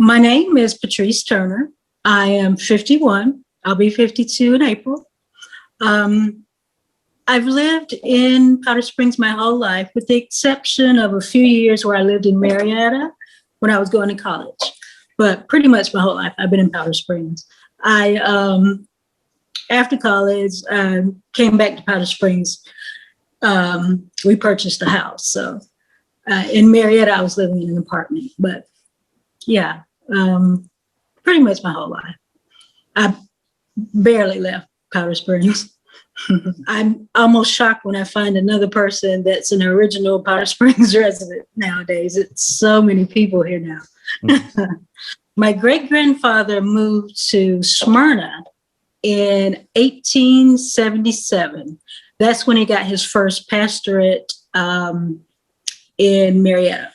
My name is Petrice Turner. I am 51. I'll be 52 in April. I've lived in Powder Springs my whole life, with the exception of a few years where I lived in Marietta when I was going to college. But pretty much my whole life, I've been in Powder Springs. After college, came back to Powder Springs. We purchased a house. So in Marietta, I was living in an apartment. But yeah, pretty much my whole life. I barely left Powder Springs. I'm almost shocked when I find another person that's an original Powder Springs resident nowadays. It's so many people here now. Mm-hmm. My great-grandfather moved to Smyrna in 1877. That's when he got his first pastorate in Marietta.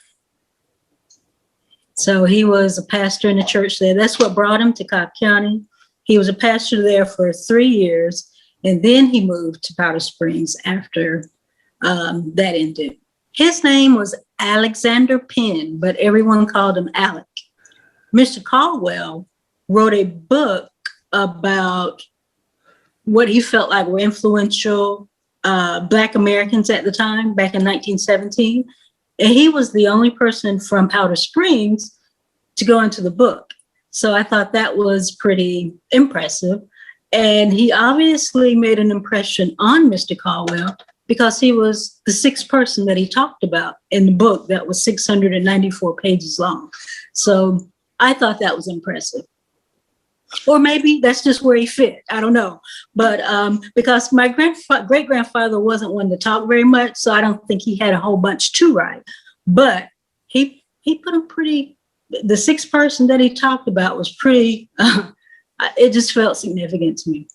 So he was a pastor in the church there. That's what brought him to Cobb County. He was a pastor there for 3 years. And then he moved to Powder Springs after that ended. His name was Alexander Penn, but everyone called him Alec. Mr. Caldwell wrote a book about what he felt like were influential Black Americans at the time, back in 1917. And he was the only person from Powder Springs to go into the book. So I thought that was pretty impressive. And he obviously made an impression on Mr. Caldwell because he was the sixth person that he talked about in the book that was 694 pages long. So I thought that was impressive. Or maybe that's just where he fit. I don't know. But because my great-grandfather wasn't one to talk very much, so I don't think he had a whole bunch to write. But he put him pretty, the sixth person that he talked about was pretty... it just felt significant to me.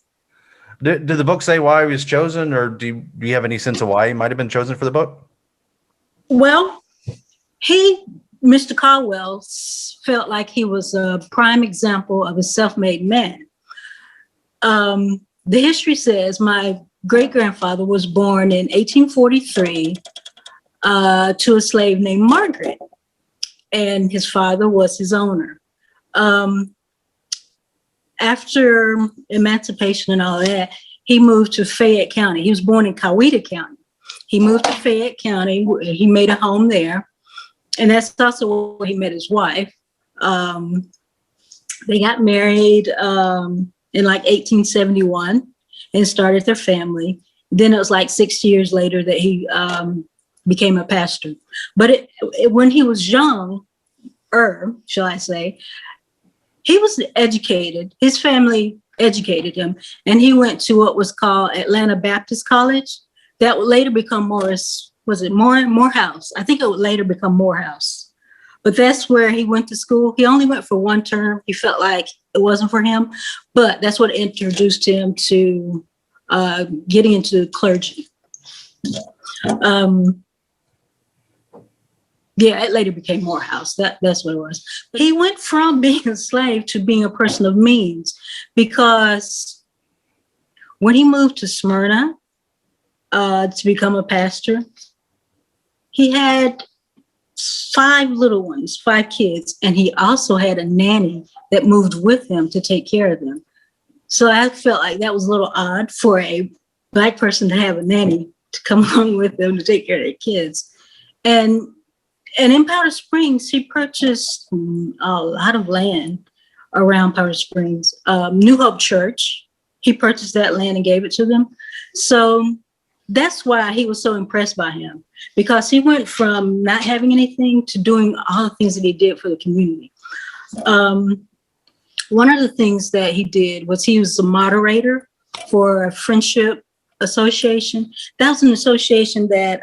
Did the book say why he was chosen, or do you have any sense of why he might have been chosen for the book? Well, Mr. Caldwell, felt like he was a prime example of a self-made man. The history says my great-grandfather was born in 1843 to a slave named Margaret, and his father was his owner. After emancipation and all that, he moved to Fayette County. He was born in Coweta County. He moved to Fayette County. He made a home there. And that's also where he met his wife. They got married in like 1871 and started their family. Then it was like 6 years later that he became a pastor. But when he was young, shall I say, he was educated. His family educated him, and he went to what was called Atlanta Baptist College. That would later become Morehouse. I think it would later become Morehouse. But that's where he went to school. He only went for one term. He felt like it wasn't for him, but that's what introduced him to getting into clergy. Yeah, it later became Morehouse. That's what it was. But he went from being a slave to being a person of means, because when he moved to Smyrna to become a pastor, he had 5 little ones, 5 kids, and he also had a nanny that moved with him to take care of them. So I felt like that was a little odd for a Black person to have a nanny to come along with them to take care of their kids. And in Powder Springs, he purchased a lot of land around Powder Springs. New Hope Church, he purchased that land and gave it to them. So that's why he was so impressed by him, because he went from not having anything to doing all the things that he did for the community. One of the things that he did was he was a moderator for a friendship association. That was an association that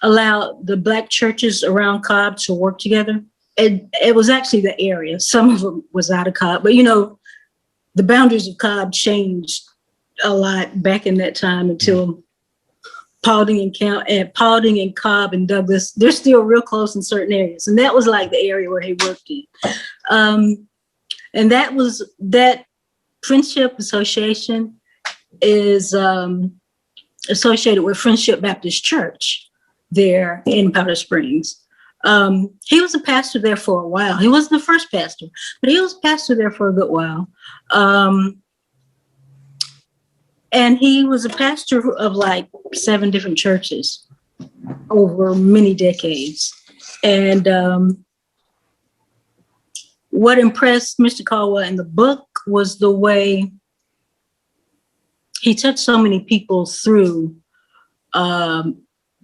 allowed the Black churches around Cobb to work together. It was actually the area. Some of them was out of Cobb, but the boundaries of Cobb changed a lot back in that time until Paulding and Cobb and Douglas, they're still real close in certain areas. And that was like the area where he worked in. And that Friendship Association is associated with Friendship Baptist Church there in Powder Springs. He was a pastor there for a while. He wasn't the first pastor, but he was a pastor there for a good while. And he was a pastor of like 7 different churches over many decades. And what impressed Mr. Caldwell in the book was the way he took so many people through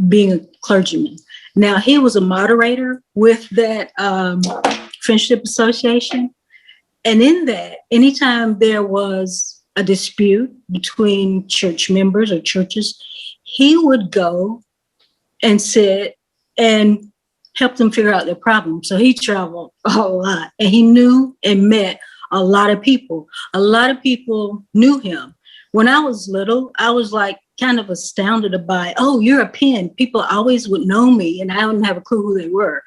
being a clergyman. Now, he was a moderator with that Friendship Association. And in that, anytime there was a dispute between church members or churches, he would go and sit and help them figure out their problem. So he traveled a lot, and he knew and met a lot of people. A lot of people knew him. When I was little, I was like kind of astounded by, oh, you're a Penn. People always would know me, and I wouldn't have a clue who they were.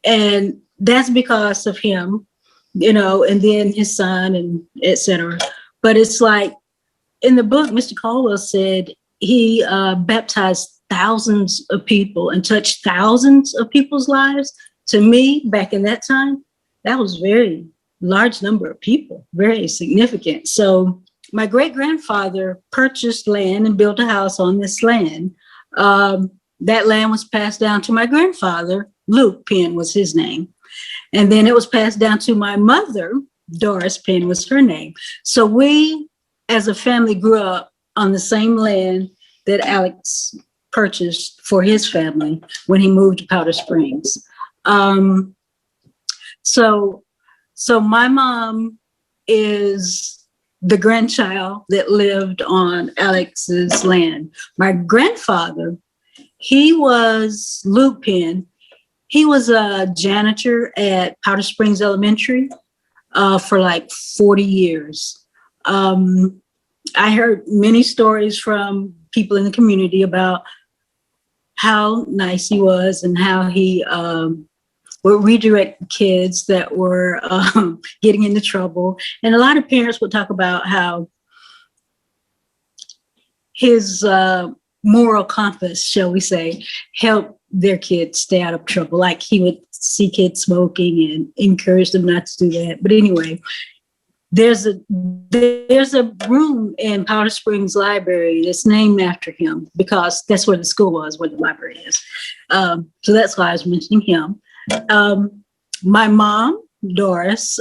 And that's because of him, you know, and then his son and et cetera. But it's like in the book, Mr. Caldwell said he baptized thousands of people and touched thousands of people's lives. To me, back in that time, that was very large number of people, very significant. So my great-grandfather purchased land and built a house on this land. That land was passed down to my grandfather. Luke Penn was his name. And then it was passed down to my mother. Doris Penn was her name. So we, as a family, grew up on the same land that Alex purchased for his family when he moved to Powder Springs. So my mom is the grandchild that lived on Alex's land. My grandfather, he was Luke Penn. He was a janitor at Powder Springs Elementary for like 40 years. I heard many stories from people in the community about how nice he was and how he would redirect kids that were getting into trouble. And a lot of parents would talk about how his moral compass, shall we say, helped their kids stay out of trouble. Like he would see kids smoking and encourage them not to do that. But anyway, there's a room in Powder Springs Library that's named after him because that's where the school was, where the library is. So that's why I was mentioning him. My mom, Doris,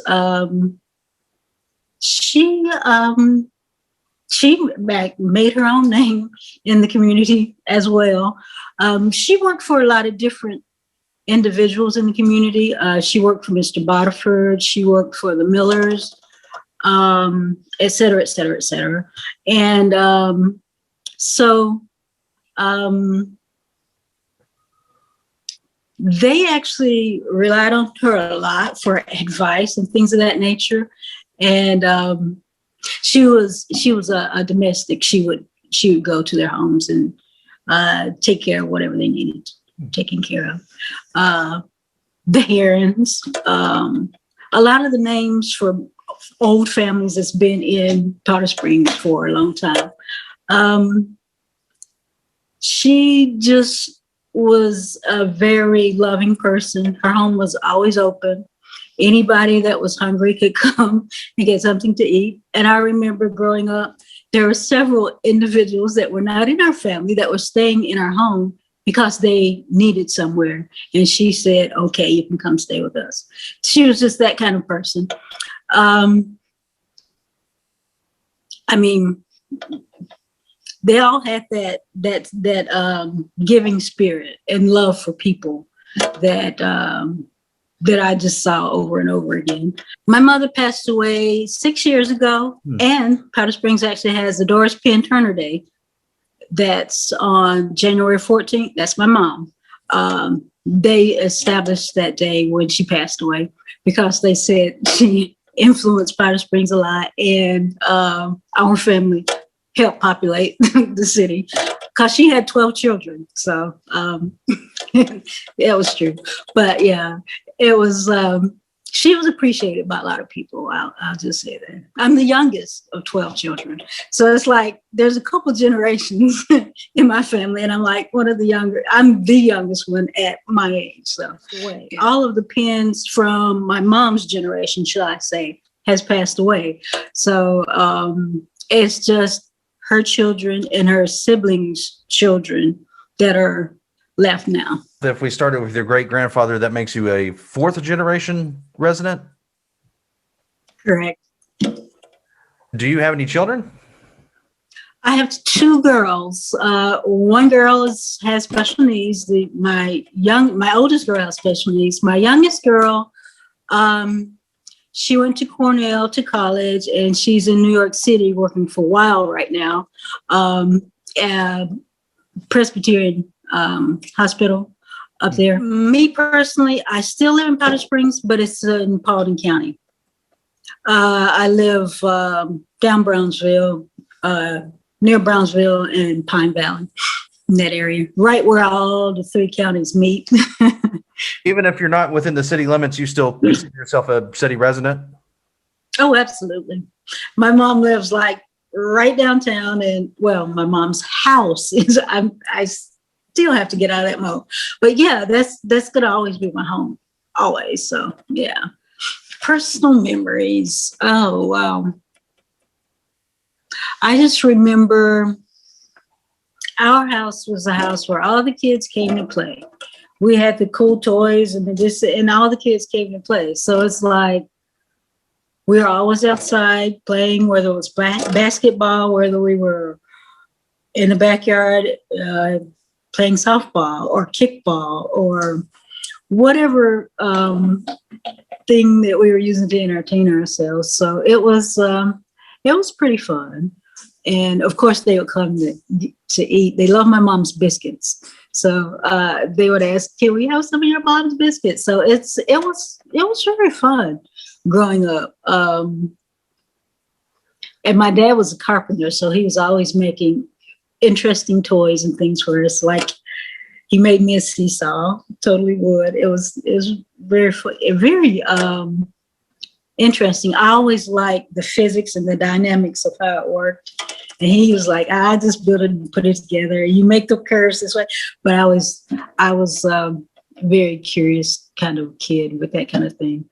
she made her own name in the community as well. She worked for a lot of different individuals in the community. She worked for Mr. Bodiford. She worked for the Millers, et cetera, et cetera, et cetera. And they actually relied on her a lot for advice and things of that nature. And she was a domestic. She would go to their homes and take care of whatever they needed taken care of. The Herons, a lot of the names for old families that's been in Powder Springs for a long time. She just was a very loving person. Her home was always open. Anybody that was hungry could come and get something to eat. And I remember growing up, there were several individuals that were not in our family that were staying in our home because they needed somewhere. And she said, okay, you can come stay with us. She was just that kind of person. I mean, they all had that giving spirit and love for people that I just saw over and over again. My mother passed away 6 years ago, and Powder Springs actually has the Doris Penn Turner Day. That's on January 14th. That's my mom. They established that day when she passed away because they said she influenced Powder Springs a lot, and our family helped populate the city because she had 12 children. So it was true. But yeah, it was she was appreciated by a lot of people. I'll just say that. I'm the youngest of 12 children. So it's like there's a couple generations in my family, and I'm like I'm the youngest one at my age. So all of the pens from my mom's generation, should I say, has passed away. So it's just her children and her siblings' children that are left now. If we started with your great grandfather, that makes you a fourth generation resident. Correct. Do you have any children? I have two girls. One girl has special needs. My oldest girl has special needs. My youngest girl, she went to Cornell to college, and she's in New York City working for Weill right now, Presbyterian Hospital up there. Me personally, I still live in Powder Springs, but it's in Paulding County. I live down Brownsville, near Brownsville and Pine Valley, in that area, right where all the three counties meet. Even if you're not within the city limits, you still consider yourself a city resident? Oh, absolutely. My mom lives like right downtown, and well, my mom's house is, I still have to get out of that mode. But yeah, that's gonna always be my home, always. So yeah. Personal memories. Oh, wow. I just remember our house was a house where all the kids came to play. We had the cool toys and all the kids came to play. So it's like we were always outside playing, whether it was basketball, whether we were in the backyard playing softball or kickball or whatever thing that we were using to entertain ourselves. So it was pretty fun. And of course they would come to eat. They love my mom's biscuits. So they would ask, can we have some of your mom's biscuits? So it was very fun growing up. And my dad was a carpenter, so he was always making interesting toys and things for us. Like he made me a seesaw, totally wood. It was very fun, very interesting. I always liked the physics and the dynamics of how it worked. And he was like, I just build it and put it together. You make the curves this way. But I was very curious kind of kid with that kind of thing.